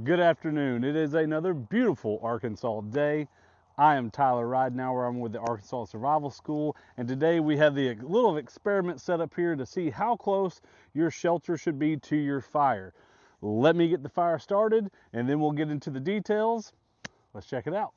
Good afternoon. It is another beautiful Arkansas day. I am Tyler Ridenauer. I'm with the Arkansas Survival School, and today we have the little experiment set up here to see how close your shelter should be to your fire. Let me get the fire started, and then we'll get into the details. Let's check it out.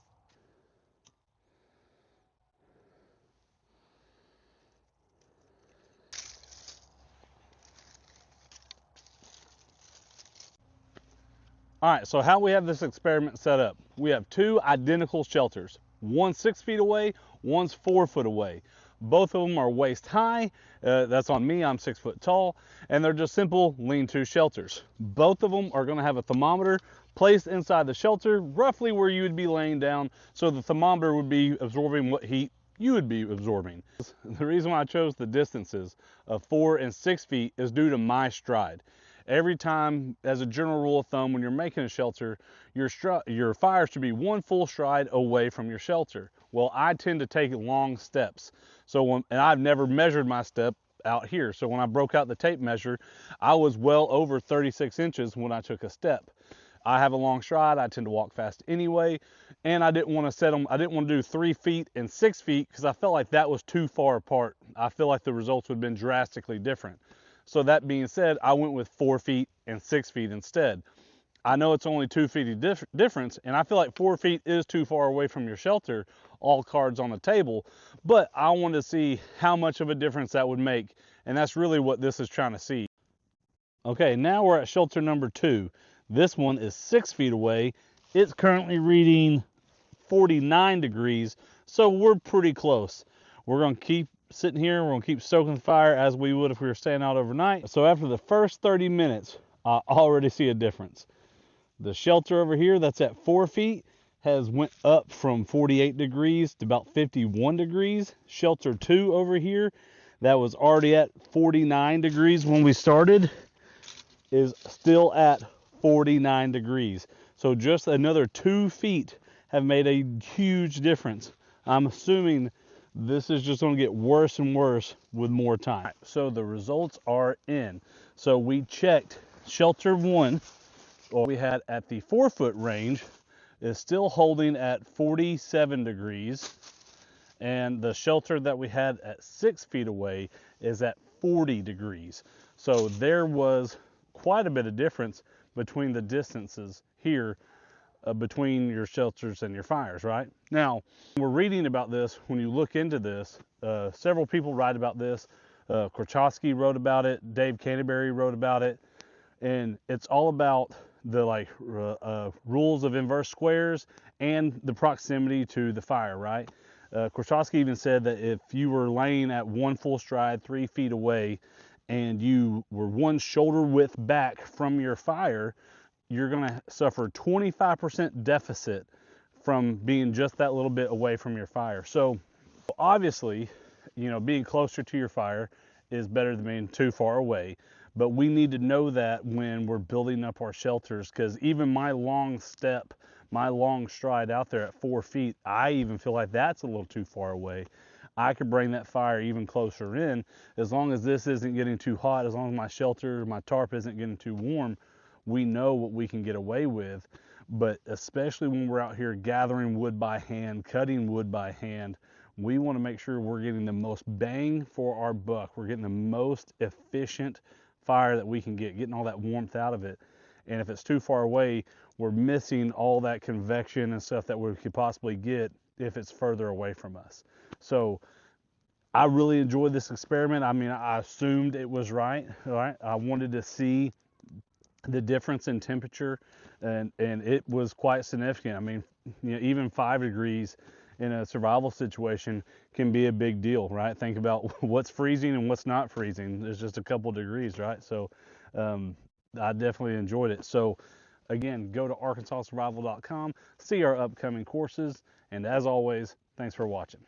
All right, so how we have this experiment set up. We have two identical shelters. One's 6 feet away, one's 4 foot away. Both of them are waist high. That's on me, I'm 6 foot tall. And they're just simple lean-to shelters. Both of them are gonna have a thermometer placed inside the shelter, roughly where you would be laying down, so the thermometer would be absorbing what heat you would be absorbing. The reason why I chose the distances of 4 and 6 feet is due to my stride. Every time, as a general rule of thumb, when you're making a shelter, your fire should be one full stride away from your shelter. Well, I tend to take long steps. And I've never measured my step out here. So when I broke out the tape measure, I was well over 36 inches when I took a step. I have a long stride. I tend to walk fast anyway, and I didn't want to set them. I didn't want to do 3 feet and 6 feet because I felt like that was too far apart. I feel like the results would have been drastically different. So that being said, I went with 4 feet and 6 feet instead. I know it's only 2 feet difference, and I feel like 4 feet is too far away from your shelter, all cards on the table, but I wanted to see how much of a difference that would make, and that's really what this is trying to see. Okay, now we're at shelter number 2. This one is 6 feet away. It's currently reading 49 degrees, so we're pretty close. We're gonna keep sitting here, we're gonna keep stoking the fire as we would if we were staying out overnight. So after the first 30 minutes, I already see a difference. The shelter over here that's at 4 feet has went up from 48 degrees to about 51 degrees. Shelter 2 over here, that was already at 49 degrees when we started, is still at 49 degrees. So just another 2 feet have made a huge difference. I'm assuming this is just going to get worse and worse with more time. So the results are in. So we checked shelter 1, what we had at the 4 foot range is still holding at 47 degrees. And the shelter that we had at 6 feet away is at 40 degrees. So there was quite a bit of difference between the distances here between your shelters and your fires, right? Now, we're reading about this. When you look into this, several people write about this. Korchowski wrote about it. Dave Canterbury wrote about it. And it's all about the rules of inverse squares and the proximity to the fire, right? Korchowski even said that if you were laying at one full stride 3 feet away and you were one shoulder width back from your fire, you're going to suffer 25% deficit from being just that little bit away from your fire. So obviously, being closer to your fire is better than being too far away, but we need to know that when we're building up our shelters, because even my long step, my long stride out there at 4 feet, I even feel like that's a little too far away. I could bring that fire even closer in as long as this isn't getting too hot, as long as my shelter, my tarp isn't getting too warm. We know what we can get away with, but especially when we're out here gathering wood by hand, cutting wood by hand, we want to make sure we're getting the most bang for our buck. We're getting the most efficient fire that we can get, getting all that warmth out of it. And if it's too far away, we're missing all that convection and stuff that we could possibly get if it's further away from us. So I really enjoyed this experiment. I mean, I assumed it was right? I wanted to see the difference in temperature, and it was quite significant. I mean, even 5 degrees in a survival situation can be a big deal, right? Think about what's freezing and what's not freezing. There's just a couple degrees, right? So I definitely enjoyed it. So again, go to arkansassurvival.com, see our upcoming courses, and as always, thanks for watching.